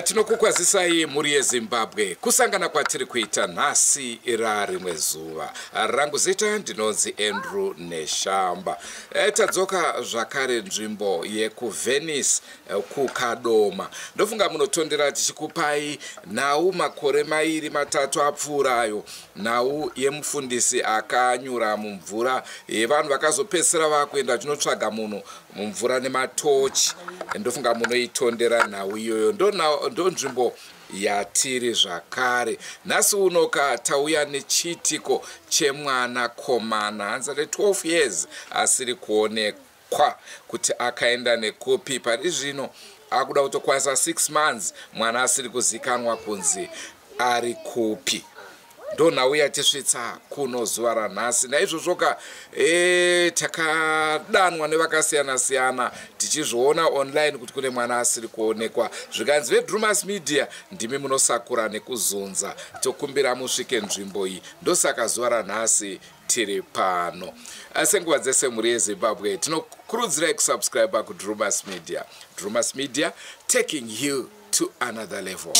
Tinokukwazisai muri yeZimbabwe kusangana kwatiri kuita nhasi rimwe zuva. Rangu zita ndinonzi Andrew Neshamba. Tadzoka zvakare nzvimbo yekuVenice kuKadoma. Ndofunga munotondera tichikupai nhau makore mairi matatu apfuurayo, nhau yemufundisi akanyura mumvura yevanhu vakazopedzisira vakuenda chinotsvaga munhu mumvura nematochi. Ndofunga munoitondera nhau iyoyo. Ndo nzvimbo yatiri zvakare. Nhasi unoka tauya nechiitiko chemwana komana hanza 12 years asiri kuonekwa kuti akaenda nekupi. Pari zvino akuda kutokwanisa 6 months mwana asiri kuzikanwa kunzi ari kupi. Ndo nhau yatisvitsa kuno zuva ranhasi. Naizvozvoka takadanwa nevakasiyana siyana tichizviona online kuti kune mwana asiri kuonekwa. Zvikanzi veDrumas Media ndimi munosakura nekuzunza. Tokumbira musvike nzvimbo iyi. Ndosaka zuva ranhasi tiri pano. Senguva dzese muri yeZimbabwe tinokurudzirai kusubscribe kuDrumas Media. Drumas Media, taking you to another level.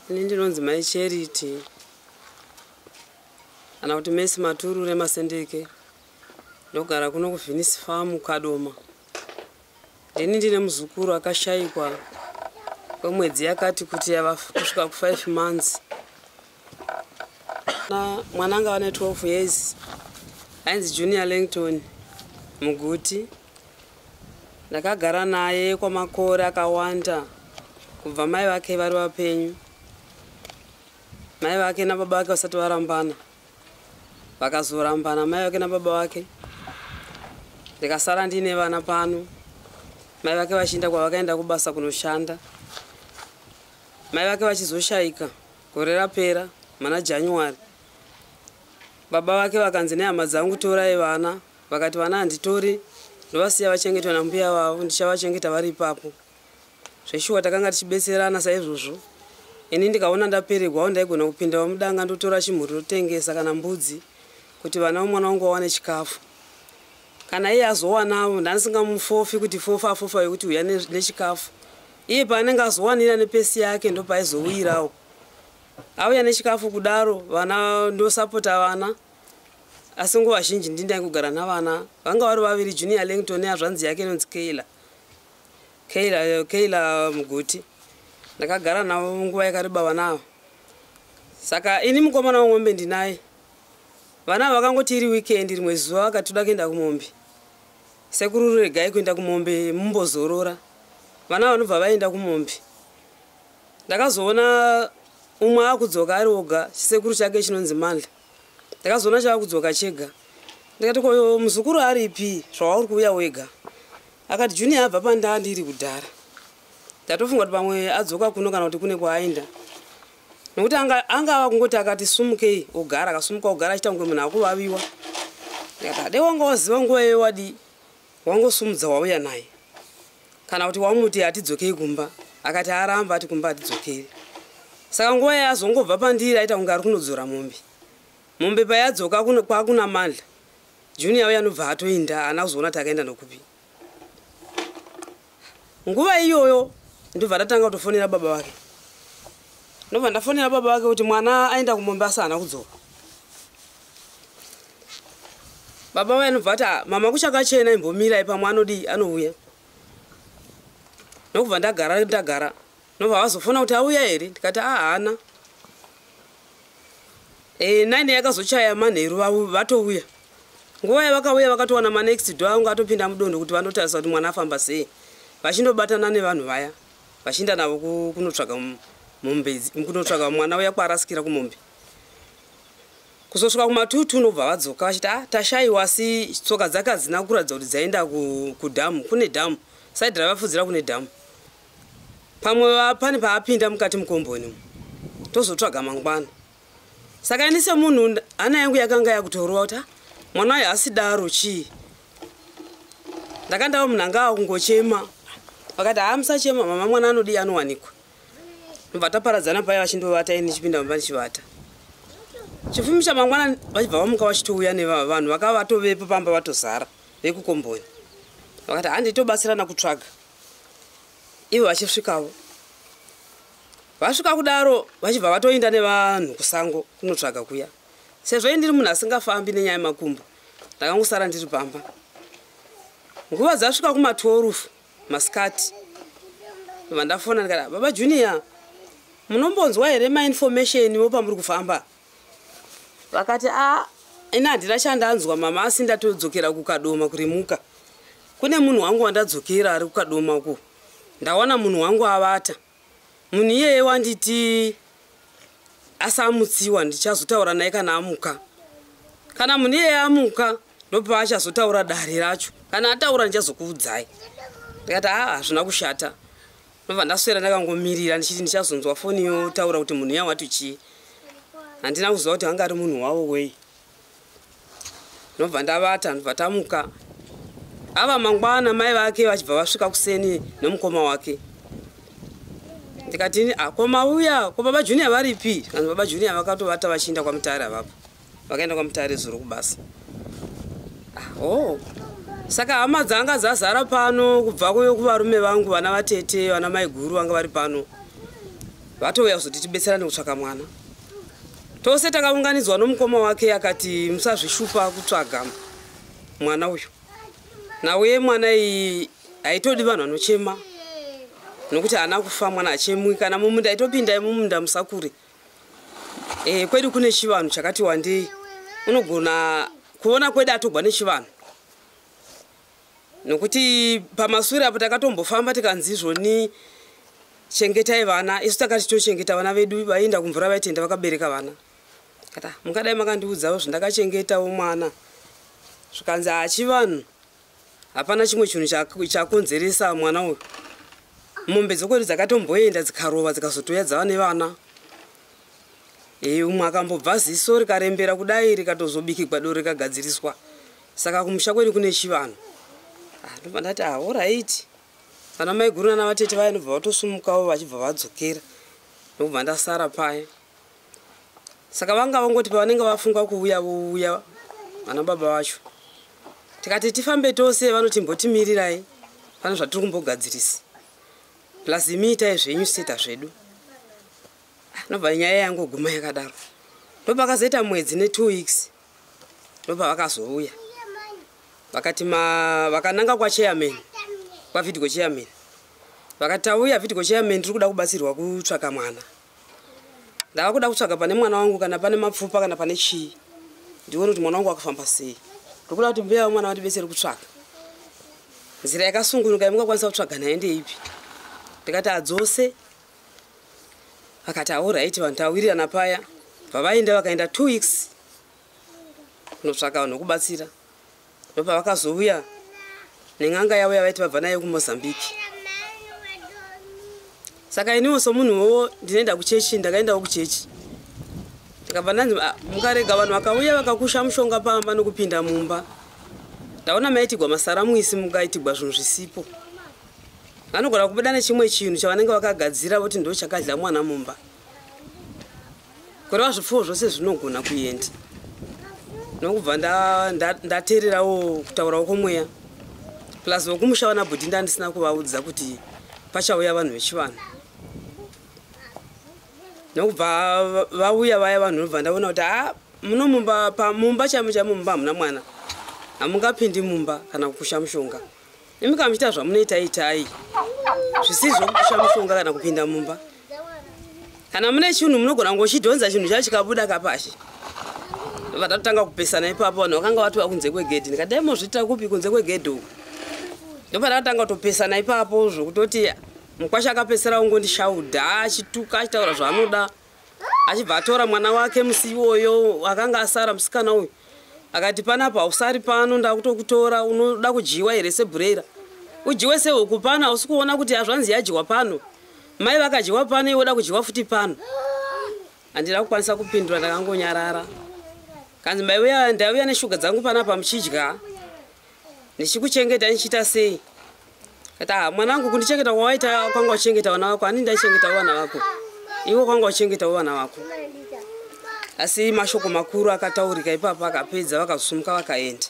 Ndinonzi Mai Charity. Ana kuti Messi Maturu remasendeke. Ndogara kuno kuVenice Farm Kadoma. Ndine muzukuru akashayikwa kwemwedzi yakati kuti yava kusvika ku5 months. Mwananga ane 12 years. Ainzi Junior Langton Muguti. Ndakagara naye kwamakore akawanda kubva mai vake vari vapenyu. Mai vake nababa vake vasati varambana. Vakazorambana mai vake nababa vake. Ndikasara ndine vana pano. Mai vake vachienda kwavakaenda kubasa kunoshanda. Mai vake vachizoshayika gore rapera mana January. Baba vake vakanzi nehama dzangu torai vana. Vakati vana handitori, ndovasiya vachengetwa nambuya vavo, ndichavachengeta vari ipapo. Zveshuwa takanga tichibetserana saizvozvo. Ini ndikaona ndaperegwa ndaigona kupinda mudanga ndotora chimhuri ndotengesa kana mbudzi kuti vana vomwana wangu vawane chikafu. Kana iye azowanawo ndasingamufofi kuti fofa yokuti uya nechikafu. Iye paanenge azowanira nepesi yake ndo paizowirawo. Auya nechikafu kudaro vana ndosapota vana. Asi nguva zhinji ndinda kugara navana. Vanga vari vaviri Junior Langton nezvanzi yake inonzi Kayla Muguti. Ndakagara navo nguva yakareba vana. Saka ini mukomana womombe ndinaye. Vana vakangoti iri weekend rimwe zuva vakatoda kuenda kumombe. Sekuru regai kuenda kumombe mumbozorora. Vana vanobva vaenda kumombe. Ndakazoona umwe akudzoka ari oga chisekuru chake chinonzi Mandla. Ndakazoona chaakudzoka chega. Ndikati ko muzukuru aripi zvauri kuuya wega. Akati Junior abva pandanda ndiri kudhara. Ndatofunga kuti pamwe adzoka kuno kana kuti kune kwaaenda. Nokuti anga kungoti akati sumukei ogara akasumuka ogara achita kunge munhu akuvaviwa. Ndikati ade wanga waziva nguva iyoyo wadi wangosumudza wauya naye. Kana kuti wamuti atidzokei kumba. Akati aramba ati kumba atidzokei. Saka nguva yazongobva pandiri aita kunge ari kunodzora mombe. Mombe payadzoka kwakuna Mandla. Junior uya anobva atoinda ana kuzoona takaenda nokupi. Nguva iyoyo ndobva ndatanga kutofonera baba wake. Ndobva ndafonera baba wake kuti mwana aenda kumombe asana kudzoka. Baba wake anobva ati mama kuchakachena imbomira ipa mwana anouya. nokubva ndagara nobva vazofona kuti auya here ndikati haana. Naine yakazochaya manheru vatouya. Nguva yavakauya vakatowana manext door angu atopinda mudondo kuti vanotarisa kuti mwana afamba sei. Vachindobatana nevanhu vaya vachienda navo kunotsvaga mumbezi, kunotsvaga mwana uya kwarasikira kumombe. Kuzosvika kumatutu nobva vadzoka vachiti tashayiwa asi tsoka dzake hadzina kuratidza kuti dzaenda kudhamu. Kune dhamu saidhi ravafudzira kune dhamu. Pamwe pane paapinda mukati mukomboni tozotsvaga mangwana. Saka ini semunhu hana yangu yakanga yakutorova kuti mwana wayo hasidaro chii. Ndakandawo munhu anga akungochema vakati musachema mama mwana anodi anowanikwa. Ndobva taparadzana paya vachindovata ini chipinda mumba ndichivata. Chifumi chamangwana vachibva vamuka vachitouya nevanhu vakava vatovepo pamba vatozara vekukomboni. Vakati handitobatsirana kutsvaga. Ivo vachisvikawo. Vasvika kudaro vachibva vatoenda nevanhu kusango kunotsvaga kuya. Sezvo ndiri munhu asingafambi nenyaya yemakumbo ndakangosara ndiri pamba. Nguva dzasvika kuma12 masikati vandafona ndikati baba Junior munombonzwa here mainformation wopamuri kufamba. Vakati ina handina chandanzwa mama asi ndatodzokera kukadoma kurimuka. Kune munhu wangu wandadzokera ari kukadoma uko. Ndawana munhu wangu avata. Munhu iyeye wanditi asamutsiwa ndichazotaura naye kana amuka. Kana munhu iyeye amuka ndopa achazotaura dare racho. Kana ataura ndichazokuudzai. Ndikati hazvina kushata. Ndobva ndaswera ndakangomirira ndichiti ndichazonzwa foni yotaura kuti munhu uya wati chii. Handina kuziva kuti anga ari munhu wavo wei. Ndobva ndavata ndobva tamuka. Ava mangwana mai vake vachibva vasvika kuseni nomukoma wake. Ndikati koma uya ko baba Junior varipi? Kana baba Junior vakatovata vachienda kwaMutare avapo. Vakaenda kwaMutare zuro kubasa. Saka hama dzanga dzazara pano kubva kuvarume vangu vana vatete vana mai guru vanga vari pano. Vatouya kuzoti tibetserane kutsvaga mwana. Tose takaunganidzwa nomukoma wake akati musazvishupa kutsvaga mwana uyu. Nauye mwana iyi haitodi vanhu vanochema. Nokuti haana kufa mwana achemwi kana mumunda aitopinda mumunda musakure. Kwedu kune chivanhu chakati wandei. Unogona kuona kwedu atogwa nechivanhu. Nokuti pamashure apo takatombofamba tikanzi zvoni chengetai vana. Isu takati tochengeta vana vedu vaenda kumvura vaitenda vakabereka vana. Kata mukadai makandiudzawo zvandakachengetawo mwana. Zvikanzi chivanhu. Hapana chimwe chinhu chakonzeresa mwana uyu. Mombe dzokwedu dzakatomboenda dzikarova dzikazotoya dzava nevana. Umwe akambobva ziso rikarembera kudai rikatozobikigwa doro rikagadziriswa. Saka kumusha kwedu kune chivanhu. Ndobva ndati alright. Vana mai guru nana vatete vaya ndobva vatosumukawo vachibva vadzokera. Ndobva ndasara paya. Saka vanga vangoti pavanenge vafunga kuuya vouya vana baba vacho. Tikati tifambe tose vanoti mbotimirirai. Pane zvatiri kumbogadzirisa. Plus imiitai zvenyu seta zvedu. Ndobva nyaya yangu guma yakadaro. Ndobva akazoita mwedzi ne2 weeks. Ndobva vakazouya. Vakati vakananga kwachairman. Kwavidgo chairman. Vakati tauya vidgo chairman tiri kuda kubatsirwa kutsvaga mwana. Ndava kuda kutsvaga pane mwana wangu kana pane mapfupa kana pane chii. Ndione kuti mwana wangu akafamba sei. Ndikuda kuti mbeya mwana watibetsere kutsvaga. Nzira yakasungunuka yamungakwanisa kutsvaga naye ndeipi. Ndikati adzose. Vakati alright vanhu tawirirana paya. Vavaenda vakaenda 2 weeks. Kunotsvaga vanhu kubatsira. Ndobva vakazouya nen'anga yavo yavaiti vabva nayo kuMozambique. Saka iniwo somunhuwo ndinoenda kuchechi ndakaendawo kuchechi. Ndikabva ndanzi mukarega vanhu vakauya vakakusha mushonga pamba nokupinda mumba. Ndaona maitigwa masaramuisi mukaitigwa zvinhu zvisipo. Vanogona kubuda nechimwe chinhu chavanenge vakagadzira voti ndo chakadya mwana mumba. Kureva zvipfuwo zvose zvinogona kuenda. Nokubva ndateererawo kutaurawo kwomweya. Plus vokumusha vana bhodhi ndandisina kuvaudza kuti pachauya vanhu vechivanhu. Nokubva vauya vaya vanhu ndobva ndaona kuti munomumba pamumba chamumba hamuna mwana. Hamungapindi mumba kana kukusha mushonga. Imi kamuchita zvamunoita itai. zvisizvo kupisha mushonga kana kupinda mumba. Kana mune chinhu munogona ngochidhonza chinhu chacho chikabuda kapashi. Vatatanga kupesana ipapo vanhu vakanga vatiwa kunze kwegedhi. Ndikati mozviita kupi kunze kwegedhi uku? Ndopatatanga kutopesana ipapo zvokutoti mukwasha akapesera ungondishaudha achituka achitaura zvaanoda. Achibva atora mwana wake musi iwoyo akanga asara musikana uyu. Akati panapa usari pano ndakutokutora unoda kujiwa here sebhurera. Ujiwe sehuku pano usikuona kuti azvanzi yajiwa pano. Mai vakajiwa pano iwoda kujiwa futi pano. Handina kukwanisa kupindura ndakangonyarara. Kanzi mai uya ndauya neshuga dzangu panapa muchidya. Ndichikuchengeta nichita sei? Kata mwanangu kundichengeta kwawaita kwanga uchengeta wana wako ani ndaichengeta wana wako. Iwo kwanga uchengeta wana wako. Asi mashoko makuru akataurika ipapo akapedza vakasumuka vakaenda.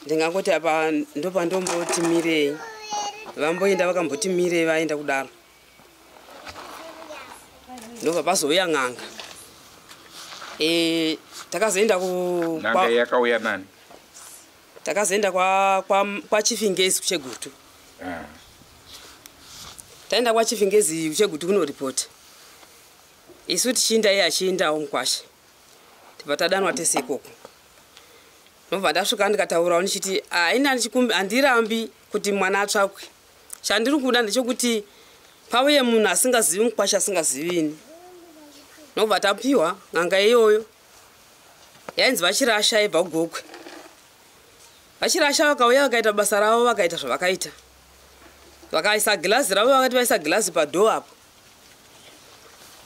Ndingangoti apa ndopa ndomboti mirei. Vamboenda vakamboti mirei vaenda kudaro. Ndobva pazouya n'anga. Takazoenda ku n'anga yakauya nani? Takazoenda kwa Chifingezi kuChegutu. Taenda kwa Chifingezi kuChegutu kuno report. Isu tichinda iye achiindawo mukwasha. Tipatadanwa tese ikoko. Ndobva ndasvika ndikataurawo ndichiti handirambi kuti mwana atsvakwe. Chandiri kuda ndechekuti pauye munhu asingazivi mukwasha asingazivini. Ndobva tapiwa n'anga iyoyo. Yainzi vachirasha ibva kugokwe. Vachirasha vakauya vakaita basa ravo vakaita zvavakaita. Vakaisa gilazi ravo vakati vaisa gilazi padhoo apo.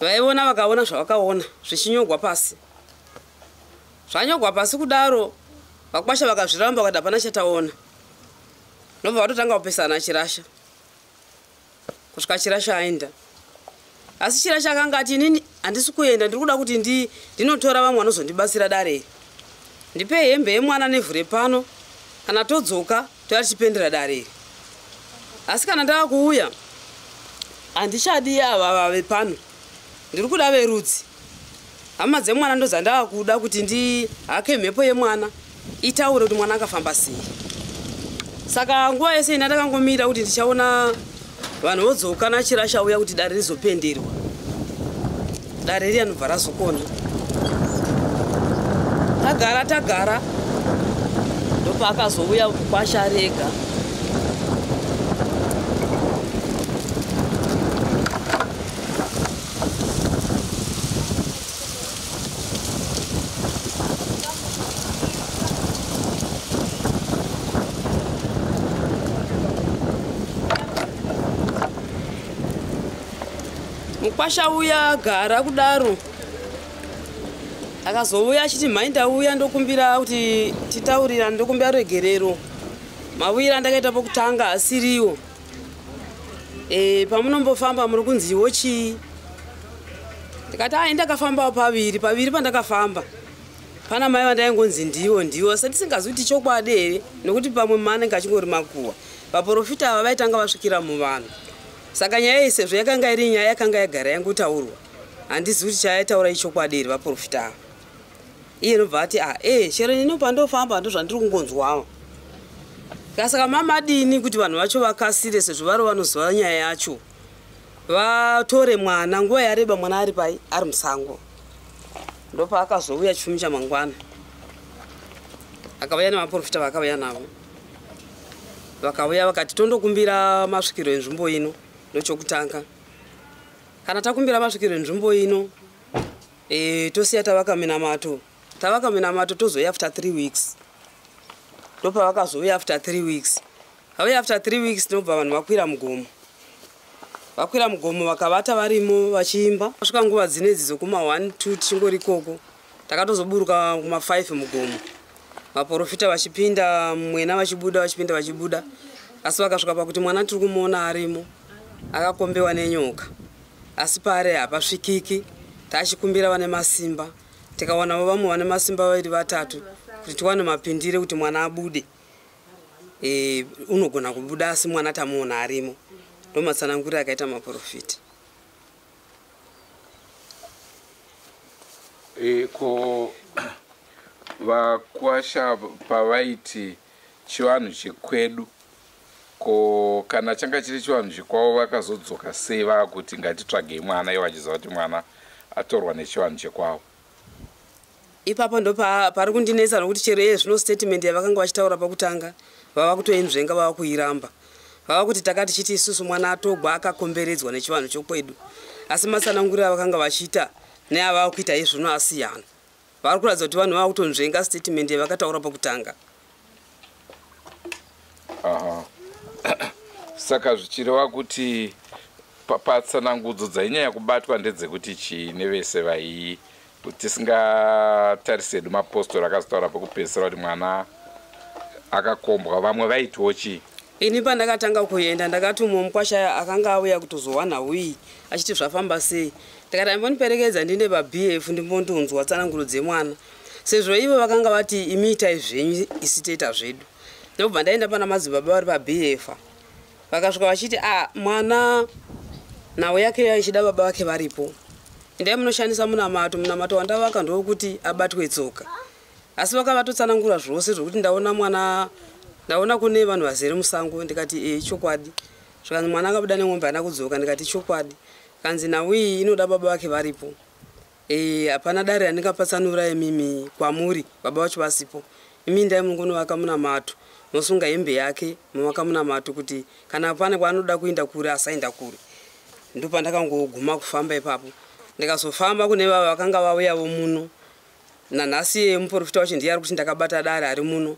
Vaiona vakaona zvavakaona zvichinyogwa pasi. Zvanyogwa pasi kudaro vakwasha vakazviramba vakati hapana chataona. Ndobva vatotanga kupesana chirasha. Kusvika chirasha aenda. Asi chirasha akanga ati inini handisi kuenda ndiri kuda kuti ndinotora vamwe vanozondibatsira dare. Ndipe hembe yemwana nevhure pano kana todzoka toya tichipendera dare. Asi kana ndava kuuya handichadi ava vave pano. Ndiri kuda verudzi. Hama dzemwana ndozandava kuda kuti hake mhepo yemwana itaure kuti mwana akafamba sei. Saka nguva yese ina takangomira kuti ndichaona vanhu vodzoka nachirasha uya kuti dare rizopenderwa. Dare riya nobva razokona. Tagara ndopa akazouya kwasha rega. Mukwasha uya gara kudaro. Akazouya achiti mhai ndauya ndokumbira kuti titaurira ndokumbira regerero. Mawira ndakaita pokutanga asiriwo. Pamunombofamba muri kunziwo chii? Ndikati ndakafamba paviri pandakafamba. Pana mai vandaingonzi ndiwo sati singazivi kuti chokwadi here nokuti pamwe manenge achingori makuwa. Vaprofita ava vaitanga vasvikira muvanhu. Saka nyaya yese zvayakanga iri nyaya yakanga yagara yangotaurwa. Handizivi kuti chaitaura ichokwadi here vaprofita ava. Iye nobva ati chero ndinobva ndofamba ndozvandiri kungonzwawo. Saka mamadini kuti vanhu vacho vakasire sezvo vari vanoziva nyaya yacho. Vatore mwana nguva yareba mwana ari pai ari musango. Ndopa akazouya chifumi chamangwana. Akauya nemaprofita vakauya navo. Vakauya vakati tondokumbira masvikiro enzvimbo ino ndochokutanga. Kana takumbira masvikiro enzvimbo ino tosiya tavaka minamato. Tavaka minamato tozoya after 3 weeks. Ndopa vakazouya after 3 weeks. Vauya after 3 weeks ndobva vanhu vakwira mugomo. Vakwira mugomo vakavata varimo vachiimba. Kusvika nguva dzinedzi dzokuma 1-2 tichingori ikoko. Takatozoburuka kuma 5 mugomo. Vaprofita vachipinda mwena vachibuda. Asi vakasvika pakuti mwana tiri kumuona arimo. Akakombewa nenyoka. Asi pare hapasvikiki. Tachikumbira vane masimba. Tikawana vamwe vane masimba vaviri vatatu kuti tiwane mapindire kuti mwana abude. Unogona kubuda asi mwana tamuona arimo. Ndomatsanangurira akaita maprofita. Ko vakwasha pavaiti chivanhu chekwedu ko kana changa chiri chivanhu chikwavo vakazodzoka sei vakuti ngatitsvagei mwana iwo achiziva kuti mwana atorwa nechivanhu chekwavo? Ipapo ndo pari kundinetsa nokuti chero iye zvino statement yavakanga vachitaura pakutanga vava kutoinzvenga vava kuiramba. Vava kuti takati chiti isusu mwana atogwa akakomberedzwa nechivanhu chokwedu. Asi matsananguriro avakanga vachiita neavava kuita izvino asiyana. Vari kuratidza kuti vanhu vava kutonzvenga statement yavakataura pakutanga. Saka zvichireva kuti patsanangudzo dzainyanya kubatwa ndedzekuti chii nevese vai kuti tisingatarise hedu mapostori akazotaura pekupedzisira kuti mwana akakombwa, vamwe vaitiwo chii? Ini pandakatanga kuenda ndakatumwa mukwasha akanga auya kutozowa nhau iyi achiti zvafamba sei. Ndikati amboniperekedza ndine paBF ndimbondonzwa tsananguro dzemwana. Sezvo ivo vakanga vati imi itai zvenyu isi toita zvedu. Ndobva ndaenda pana madzibaba vari paBF. Vakasvika vachiti mwana nhau yake ichida baba vake varipo. Ndai munoshandisa munamato wandavaka ndokuti abatwe tsoka. Asi vakavatotsanangura zvose zvokuti ndaona mwana, ndaona kune vanhu vazere musango. Ndikati chokwadi. Zvakanzi mwana akabuda nemwombe haana kudzoka. Ndikati chokwadi. Kanzi nhau iyi inoda baba vake varipo. Hapana dare randingapatsanura imimi kwamuri baba vacho vasipo. Imi ndai mungonovaka munamato. Mosunga hembe yake mumaka munamato kuti kana pane kwaanoda kuenda kure asaenda kure. Ndipo ndakangoguma kufamba ipapo. Ndikazofamba kune vava vakanga vauyawo muno. Nanhasi muprofita wacho ndiye ari kuti ndakabata dare ari muno.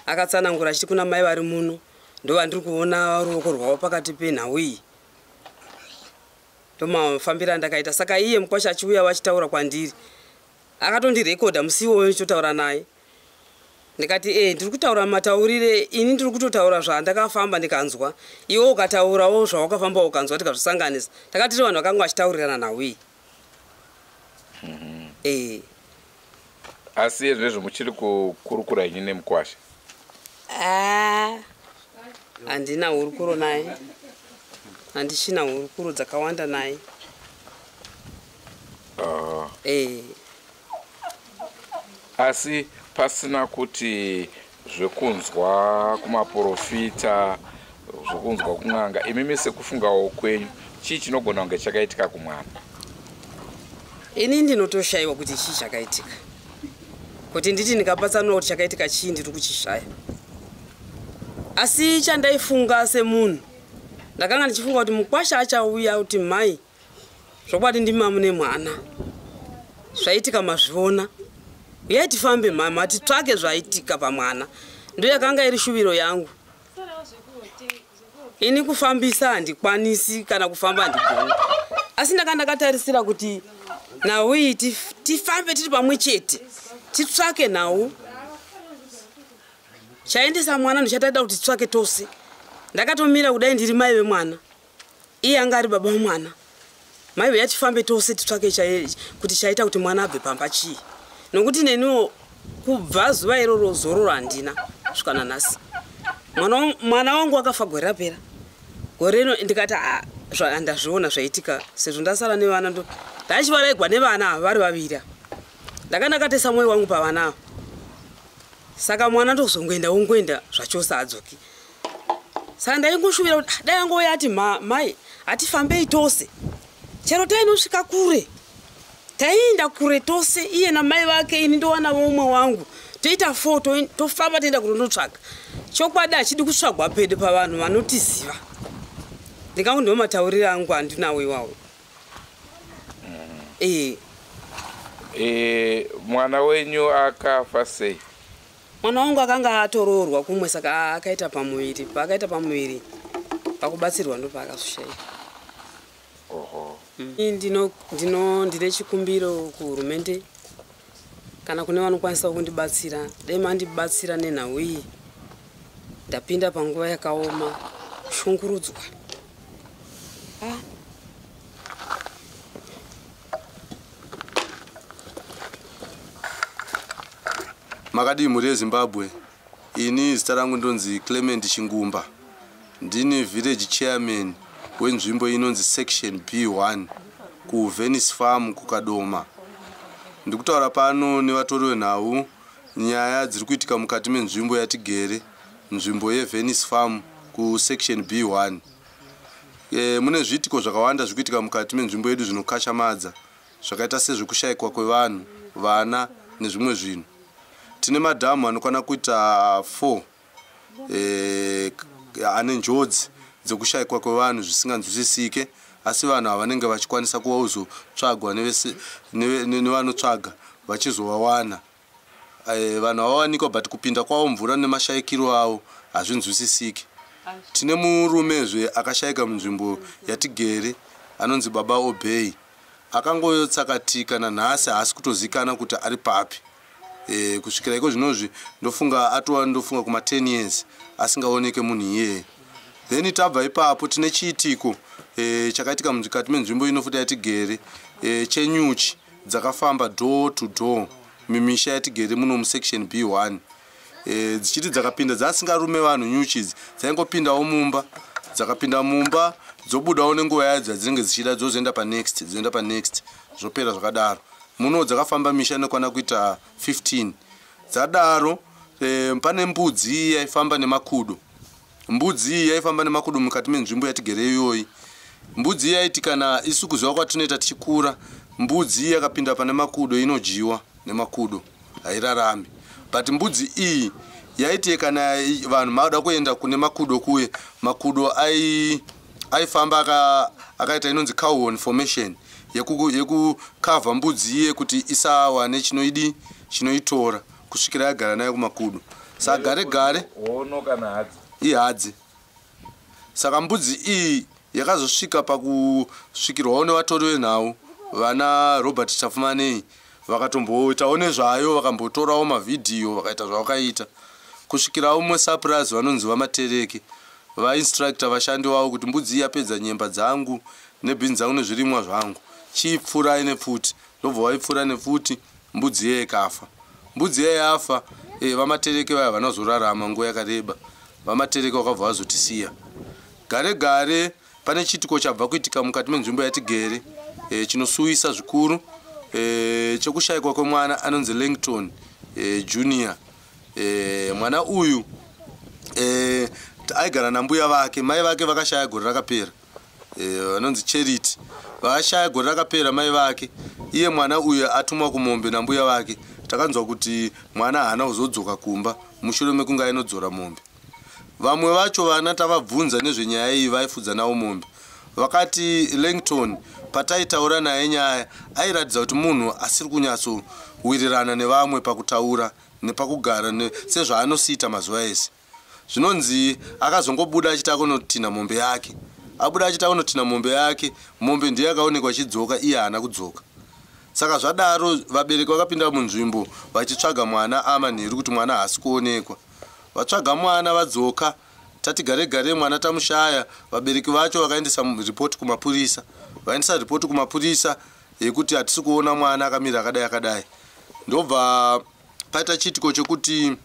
Akatsanangura achiti kuna mai vari muno. Ndova ndiri kuona ruoko rwavo pakati penhau iyi. Ndomafambira ndakaita. Saka iye mukwasha achiuya vachitaura kwandiri. Akatondirekodha musiwo wechotaura naye. Ndikati ndiri kutaura mataurire, ini ndiri kutotaura zvandakafamba ndikanzwa. Iwe ukataurawo zvawakafamba ukanzwa tikazvisanganisa. Takati vanhu vakanga vachitaurirana nhau iyi. Asi izvezvo muchiri kukurukura inyi nemukwasha? Handina hurukuro naye. Handichina hurukuro dzakawanda naye. Asi pasina kuti zvekunzwa kumaprofita, zvekunzwa kun'anga, imimi sekufungawo kwenyu, chii chinogona kunge chakaitika kumwana? Ini ndinotoshayiwa kuti chii chakaitika. Kuti nditi ndikapatsanura kuti chakaitika chii ndiri kuchishaya. Asi chandaifunga semunhu, ndakanga ndichifunga kuti mukwasha achauya kuti mai, zvokwadi ndimama nemwana. Zvaitika mazviona. Uyai tifambe mama titsvake zvaitika pamwana. Ndo yakanga iri shuviro yangu. Ini kufambisa handikwanisi kana kufamba handikoni. Asi ndakatarisira kuti nhau iyi tifambe tiri pamwe chete. Titsvake nhau. Chaendesa mwana ndichataida kuti titsvake tose. Ndakatomira kudai ndiri mai vemwana. Iye anga ari baba vemwana. Mai uyai tifambe tose titsvake kuti chaita kuti mwana abve pamba chii. Nokuti neniwo kubva zuva iroro zororo handina kusvika nanhasi. Mwana wangu akafa gore rapera. Gore rino ndikati ndazviona zvaitika sezvo ndasara nevana ndachivaraigwa nevana ava vari vaviri. Ndakatesa mwoyo wangu pavana ava. Saka mwana ndozongoenda wongoenda zvachose adzoki. Saka ndaingoshuvira kuti dai angouya ati mai hatifambei tose. Chero tainosvika kure. Taenda kure tose iye namai vake ini ndowana umwe wangu. Toita 4 tofamba toenda kundotsvaga. Chokwadi achidi kutsvagwa pedo pavanhu vanotiziva. Ndingangu ndo matauriro angu andinawo iwawo. Mwana wenyu akafa sei? Mwana wangu akanga atoroorwa kumwe saka akaita pamuviri. Paakaita pamuviri pakubatsirwa ndo paakazoshayiwa. Ndine chikumbiro kuhurumende kana kune vanokwanisa kundibatsira. Dai mandibatsira nenhau iyi. Ndapinda panguva yakaoma kushungurudzwa. Makadii muri Zimbabwe. Ini zita rangu ndonzi Clement Chingumba. Ndini village chairman wenzvimbo inonzi section B1 ku Venice Farm kukadoma. Ndikutaura pano nevatori venhau nyaya dziri kuitika mukati menzvimbo yatigere, nzvimbo yeVenice Farm kusection B1. Mune zviitiko zvakawanda zvikuitika mukati menzvimbo yedu zvinokashamadza zvakaita sezvekushayikwa kwevanhu, vana nezvimwe zvinhu. Tine madhamu anokwana kuita 4 ane njodzi dzekushayikwa kwevanhu zvisinganzwisisike, asi vanhu vanenge vachikwanisa kuzotsvagwa nevanotsvaga vachizovawana. Vanhu avawanikwa but kupinda kwavo mvura nemashayikiro avo hazvinzwisisiki. Tine murumezve akashayika munzvimbo yatigere anonzi Baba Obey. Akangotsakatika nanhasi haasi kutozikana kuti ari papi. Kusvikira iko zvinozvi ndofunga kuma 10 years asingaoneke munhu iyeye. Then tabva ipapo tine chiitiko chakaitika mukati menzvimbo inofuta yatigere chenyuchi dzakafamba door to door mimisha yatigere muno musection B1. Dzichiti dzakapinda dzasingarume vanhu nyuchi idzi dzaingopindawo mumba, dzakapinda mumba dzobudawo nenguva yadzo dzinenge dzichida dzozoenda panext zvopera zvakadaro. Muno dzakafamba misha inokwana kuita 15. Dzadaro pane mbudzi yaifamba nemakudo. Mbudzi yaifamba nemakudo mukati menzvimbo yatigere iyoyi. Mbudzi yaiti kana isu kuziva kwatinoita tichikura, mbudzi yakapinda pane makudo inodyiwa nemakudo, hairarami. But mbudzi iyi yaiti kana vanhu mauda kuenda kune makudo kuye, makudo aifamba akaita inonzi cow formation yekukavha mbudzi iye kuti isawane chinoitora kusvikira yagara nayo kumakudo. Saka gare ihadzi. Saka mbudzi iyi yakazosvika pakusvikirwawo nevatori venhau vana Robert Chafumanei, vakatomboitawo nezvayo, vakambotorawo mavhidhiyo, vakaita zvavakaita kusvikirawo mumwe surprise vanonzi vaMatereke vainstructor vashandi wavo kuti mbudzi yapedza nyemba dzangu nebhini dzangu nezvirimwa zvangu, chipfurai nepfuti. Ndobva vaipfura nepfuti, mbudzi iye ikafa. Mbudzi iye yafa, vaMatereke vaya vanazorarama nguva yakareba. VaMatereke vakabva vazotisiya. Gare pane chiitiko chabva kuitika mukati menzvimbo yatigere chinosuwisa zvikuru, chekushayikwa kwemwana anonzi Langton Junior. Mwana uyu aigara nambuya vake, mai vake vakashaya gore rakapera, vanonzi Charity. Vakashaya gore rakapera mai vake. Iye mwana uyu atumwa kumombe nambuya vake. Takanzwa kuti mwana haana kuzodzoka kumba mushure mekunge ainodzora mombe. Vamwe vacho vana tavabvunza nezvenyaya iyi vaifudza nawo mombe. Vakati Langton pataitaura naye nyaya airatidza kuti munhu asiri kunyatsowirirana nevamwe pakutaura nepakugara sezvaanosiita mazuva ese. Zvinonzi akazongobuda achita kunotina mombe yake. Abuda achita kunotina mombe yake, mombe ndiye akaonekwa achidzoka, iye haana kudzoka. Saka zvadaro vabereki vakapinda munzvimbo vachitsvaga mwana amanheru kuti mwana haasi kuonekwa. Vatsvaga mwana vadzoka, tati gare mwana tamushaya. Vabereki vacho vakaendesa ripoti kumapurisa. Vaendesa ripoti kumapurisa yekuti hatisi kuona mwana akamira akadai. Ndobva paita chiitiko chekuti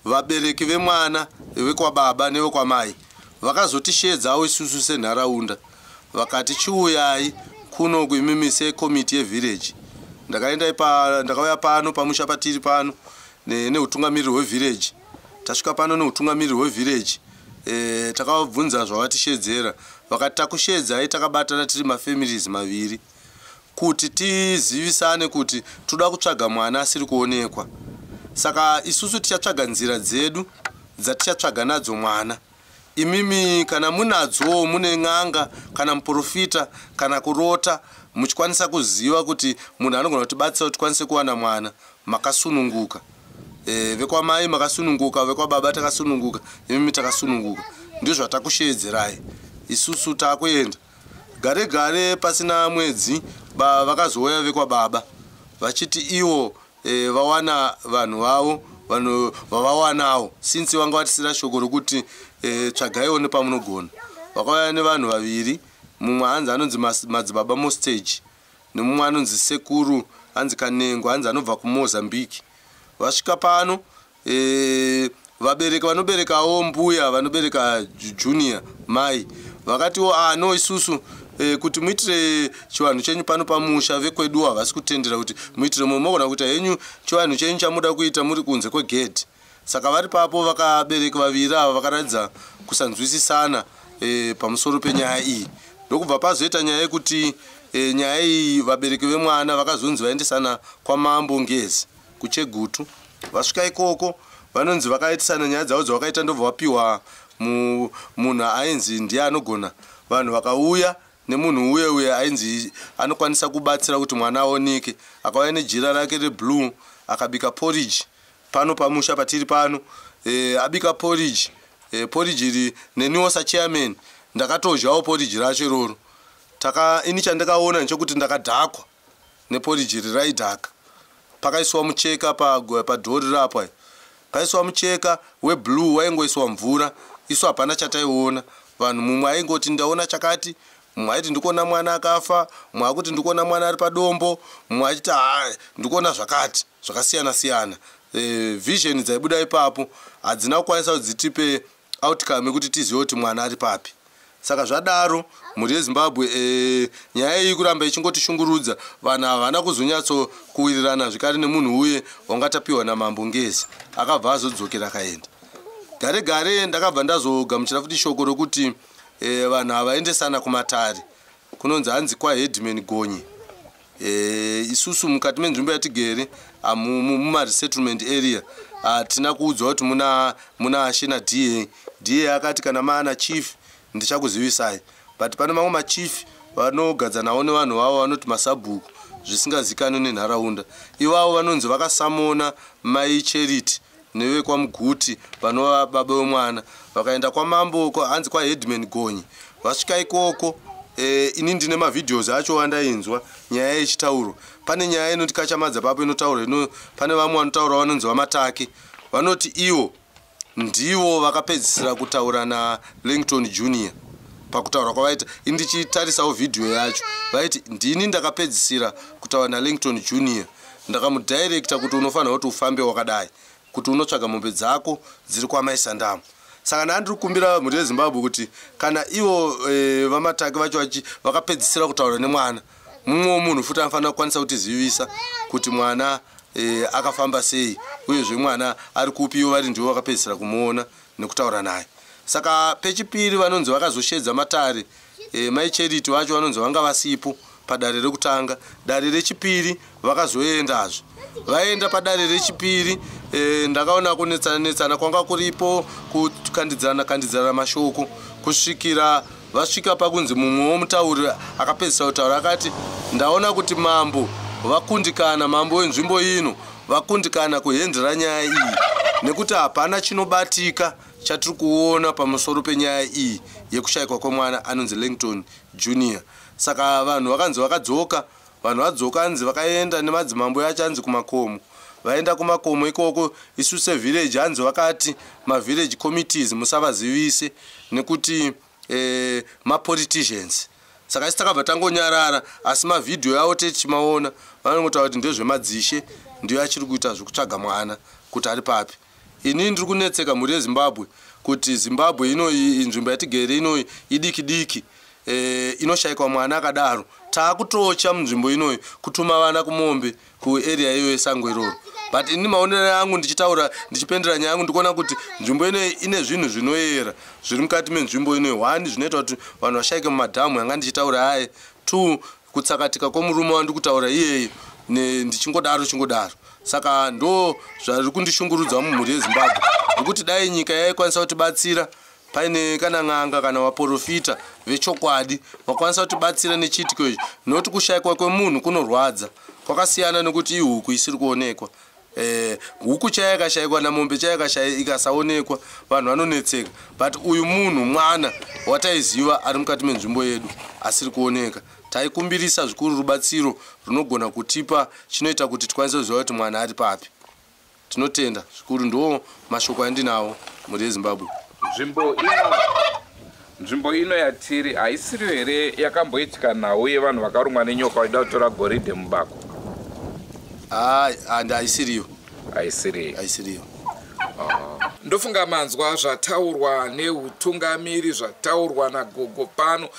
vabereki vemwana vekwababa nevekwamai vakazotishedzawo isusu senharaunda. Vakati chiuyai kuno kuimimise komiti yevillage. Ndakauya pano pamusha patiri pano neutungamiriri hwevillage. Tasvika pano neutungamiriri hwevillage. Takavabvunza zvavatishedzera. Vakati takushedzai takabatana tiri mafamilies maviri kuti tizivisane kuti toda kutsvaga mwana asiri kuonekwa. Saka isusu tichatsvaga nzira dzedu dzatichatsvaga nadzo mwana. Imimi kana munadzo, mune n'anga kana muprofita kana kurota, muchikwanisa kuziva kuti munhu anogona kutibatsira kuti tikwanise kuwana mwana, makasununguka. Vekwamai makasununguka, vekwababa takasununguka, imimi takasununguka. Ndizvo zvatakushedzerai. Isusu takuenda. Gare pasina mwedzi vakazouya vekwababa vachiti iwo vawana vanhu vavo, vanhu vavawanawo. Since vanga vatisira shoko rokuti tsvagaiwo nepamunogona. Vakauya nevanhu vaviri, mumwe hanzi anonzi Madzibaba Mostage nemumwe anonzi Sekuru hanzi Kanengo, hanzi anobva kuMozambique. Vasvika pano, vabereki vanoberekawo mbuya, vanobereka Junior mai, vakatiwo no isusu kuti muitire chivanhu chenyu pano pamusha, vekwedu havasi kutendera kuti muitire mogona kuita henyu chivanhu chenyu chamuda kuita muri kunze kwegedhi. saka vari papo vakabereki vaviri ava vakaratidza kusanzwisisana pamusoro penyaya iyi. Ndokubva pazoita nyaya yekuti nyaya iyi vabereki vemwana vakazonzi vaendesana kwamambo Ngezi kuChegutu. Vasvika ikoko vanonzi vakaitisana nyaya dzavo dzavakaita ndobva vapiwa munhu ainzi ndiye anogona. Vanhu vakauya nemunhu uye ainzi anokwanisa kubatsira kuti mwana aoneke. Akauya nejira rake reblue akabika porridge pano pamusha patiri pano. Abika porridge iri neniwo sachairman ndakatodyawo porridge racho iroro. Ini chandakaona nechekuti ndakadhakwa neporridge iri raidhaka. Pakaiswa mucheka padhori rapo, paiswa mucheka weblue waingoiswa mvura. Isu hapana chataiona. Vanhu mumwe aingoti ndaona chakati, mumwe aiti ndikuona mwana akafa, mumwe akuti ndikuona mwana ari padombo, mumwe achiti ndikuona zvakati zvakasiyana siyana. Vision dzaibuda ipapo hadzina kukwanisa kuti dzitipe outcome yekuti tizive kuti mwana ari papi. Saka zvadaro mhuri yeZimbabwe nyaya iyi kuramba ichingotishungurudza. Vanhu havana kuzonyatso kuwirirana zvikari nemunhu uye wangatapiwa naMambo Ngezi, akabva azodzokera akaenda. Gare gare ndakabva ndazogamuchira futi shoko rokuti vanhu havaendesana kumatare kunonzi hanzi kwaHeadman Gonye. Isusu mukati menzvimbo yatigere mumaresettlement area hatina kuudzwa kuti muna ashena DA akati kana maana chief ndichakuzivisai, but pane mamwe machief vanogadza nawo nevanhu vavo vanoti masabhuku zvisingazikanwi nenharaunda. Ivavo vanonzi vakasamona mai Charity nevekwaMuguti vanova baba vemwana vakaenda kwamambo hanzi kwaHeadman Gonye. Vasvika ikoko ini ndine mavideos acho wandainzwa nyaya ichitaurwa. Pane nyaya inotikachamadza papo inotaura pane vamwe vanotaura vanonzi vamatake vanoti ivo ndivo vakapedzisira kutaura naLangton Junior. Pakutaura kwavaita ndichitarisawo video yacho vaiti ndini ndakapedzisira kutaura naLangton Junior, ndakamudirecta kuti unofanira kuti ufambe wakadai, kuti unotsvaga mombe dzako dziri kwamaisandamo. Saka ndandiri kukumbira mhuri yeZimbabwe kuti kana ivo vamatake vacho vakapedzisira kutaura nemwana, mumwe munhu futi anofanira kukwanisa kutizivisa kuti mwana akafamba sei uyezve mwana ari kupi, ivo vari ndivo vakapedzisira kumuona nekutaura naye. Saka pechipiri vanonzi vakazoshedza matare. Mai Charity vacho vanonzi vanga vasipo padare rekutanga. Dare rechipiri vakazoendazve. Vaenda padare rechipiri ndakaona kunetsana kwanga kuripo kukandidzana mashoko kusvikira vasvika pakunzi mumwe womutauri akapedzisa kutaura akati ndaona kuti mambo vakundikana, mambo wenzvimbo ino vakundikana kuhendera nyaya iyi nekuti hapana chinobatika chatiri kuona pamusoro penyaya iyi yekushayikwa kwemwana anonzi Langton Junior. Saka vanhu vakanzi vakadzoka, vanhu vadzoka hanzi vakaenda nemadzimambo yacho hanzi kumakomo. Vaenda kumakomo ikoko isu sevillage hanzi vakati mavillage committees musavazivise nekuti mapoliticians. Saka isi takabva tangonyarara, asi mavideo yavo tichimaona vanongotaura kuti ndezvemadzishe ndiyo achiri kuita zvekutsvaga mwana kuti ari papi. Ini ndiri kunetseka mhuri yeZimbabwe kuti Zimbabwe inoyi nzvimbo yatigere inoyi idiki diki inoshayikwa mwana akadaro. Taakutocha munzvimbo inoyi kutuma vana kumombe kuarea iyo yesango iroro. But ini maonero yangu ndichitaura ndichipendera nyaya yangu ndikuona kuti nzvimbo inoyi ine zvinhu zvinoyera zviri mukati menzvimbo inoyi. 1 zvinoita kuti vanhu vashayike mumadhamu yanga ndichitaura haye. 2 kutsakatika kwomurume wandiri kutaura iyeyi ndichingodaro. Saka ndo zviri kundishungurudza mumhuri yeZimbabwe nekuti dai nyika yaikwanisa kutibatsira, paine kana n'anga kana vaprofita vechokwadi vakwanisa kutibatsira nechiitiko ichi, noti kushayikwa kwemunhu kunorwadza kwakasiyana nekuti ihuku isiri kuonekwa. Huku chayakashayikwa namombe ikasaonekwa vanhu vanonetseka, but uyu munhu mwana wataiziva ari mukati menzvimbo yedu asiri kuoneka. Taikumbirisa zvikuru rubatsiro runogona kutipa chinoita kuti tikwanise kuziva kuti mwana ari papi. Tinotenda zvikuru, ndo mashoko andinawo mhuri yeZimbabwe. Nzvimbo ino yatiri haisiri here yakamboitika nawo yevanhu vakarumwa nenyoka vaida kutora goridhe mubako? Haisiriyo. Haisiriyo. Ndofunga manzwa zvataurwa neutungamiri, zvataurwa nagogo pano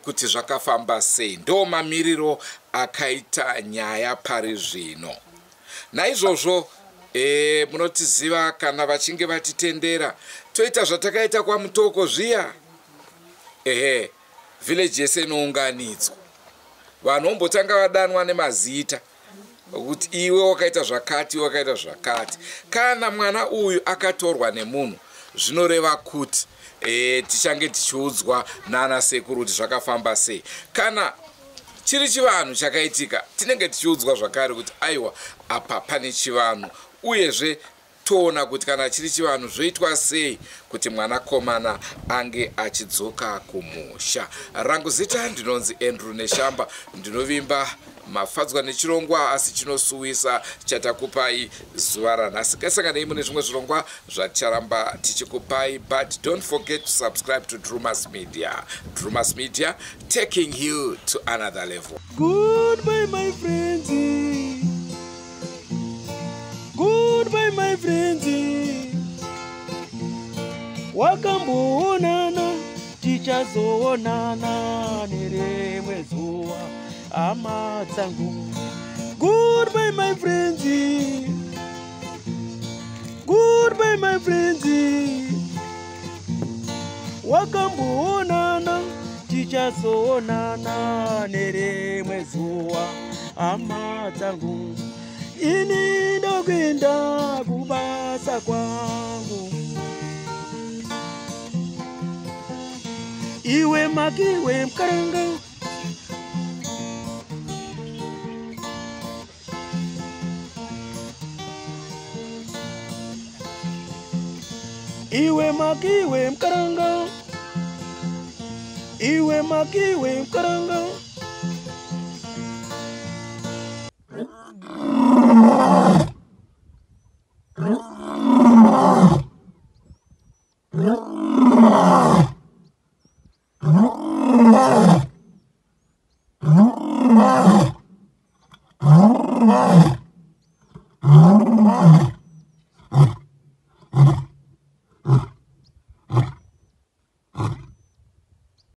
kuti zvakafamba sei. Ndo mamiriro akaita nyaya pari zvino. Naizvozvo munotiziva kana vachinge vatitendera toita zvatakaita kwamutoko zviya. Village yese inounganidzwa, vanhu vombotanga vadanwa nemazita kuti iwe wakaita zvakati, wakaita zvakati. Kana mwana uyu akatorwa nemunhu, zvinoreva kuti tichange tichiudzwa nana sekuru kuti zvakafamba sei. Kana chiri chivanhu chakaitika, tinenge tichiudzwa zvakare kuti aiwa apa pane chivanhu, uyezve toona kuti kana chiri chivanhu zvoitwa sei kuti mwana komana ange achidzoka kumusha. Rangu zita ndinonzi Andrew Neshamba, ndinovimba mafadzwa nechirongwa asi chinosuwisa chatakupai zuva ranhasi. Kasangana imune zvimwe zvirongwa zvaticharamba tichikupai, but don't forget to subscribe to Drumas Media. Drumas Media, taking you to another level. Goodbye my friends, goodbye my friends, wakamboonana tichazoonana nerimwe zuva hama dzangu. Goodbye my friends, goodbye my friends, wakamboonana tichazoonana nerimwe zuva hama dzangu. Ini ndokwenda kubasa kwangu, iwe makiwe mkaranga, iwe makiwe mkaranga, iwe makiwe mkaranga.